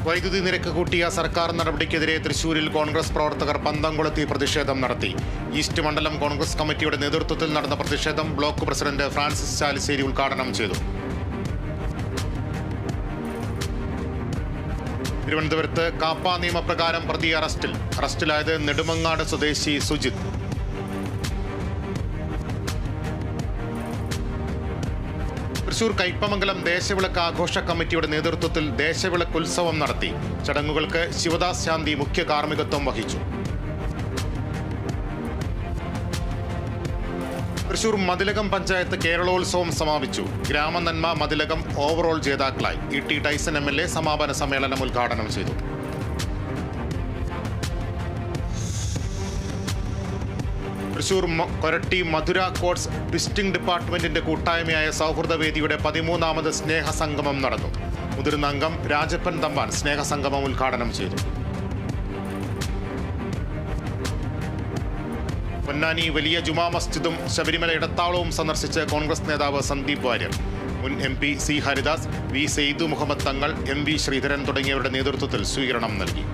വൈദ്യുതി നിരക്ക് കൂട്ടിയ സർക്കാർ നടപടിക്കെതിരെ തൃശൂരിൽ കോൺഗ്രസ് പ്രവർത്തകർ പന്തംകൊളുത്തി പ്രതിഷേധം നടത്തി. ഈസ്റ്റ് മണ്ഡലം കോൺഗ്രസ് കമ്മിറ്റിയുടെ നേതൃത്വത്തിൽ നടന്ന പ്രതിഷേധം ബ്ലോക്ക് പ്രസിഡന്റ് ഫ്രാൻസിസ് ചാലിശ്ശേരി ഉദ്ഘാടനം ചെയ്തു. തിരുവനന്തപുരത്ത് കാപ്പ നിയമപ്രകാരം പ്രതി അറസ്റ്റിലായത് നെടുമങ്ങാട് സ്വദേശി സുജിത്. തൃശൂർ കയ്പമംഗലം ദേശവിളക്ക് ആഘോഷ കമ്മിറ്റിയുടെ നേതൃത്വത്തിൽ ദേശവിളക്ക് ഉത്സവം നടത്തി. ചടങ്ങുകൾക്ക് ശിവദാസ് ശാന്തി മുഖ്യ കാർമ്മികത്വം വഹിച്ചു. തൃശൂർ മതിലകം പഞ്ചായത്ത് കേരളോത്സവം സമാപിച്ചു. ഗ്രാമനന്മ മതിലകം ഓവറോൾ ജേതാക്കളായി. ഇ.ടി. ടൈസൺ എം.എൽ.എ സമാപന സമ്മേളനം ഉദ്ഘാടനം ചെയ്തു. തൃശൂർ കൊരട്ടി മധുര കോട്സ് വിസിറ്റിംഗ് ഡിപ്പാർട്ട്മെന്റിന്റെ കൂട്ടായ്മയായ സൗഹൃദവേദിയുടെ 13ാമത് സ്നേഹസംഗമം നടന്നു. മുതിർന്ന അംഗം രാജപ്പൻ തമ്പാൻ സ്നേഹസംഗമം ഉദ്ഘാടനം ചെയ്തു. പൊന്നാനി വലിയ ജുമാ മസ്ജിദും ശബരിമല ഇടത്താവളവും സന്ദർശിച്ച് കോൺഗ്രസ് നേതാവ് സന്ദീപ് വാര്യർ. മുൻ MP C. Haridas, V. Saidu Muhammad തങ്ങൾ, M. V. ശ്രീധരൻ തുടങ്ങിയവരുടെ നേതൃത്വത്തിൽ സ്വീകരണം നൽകി.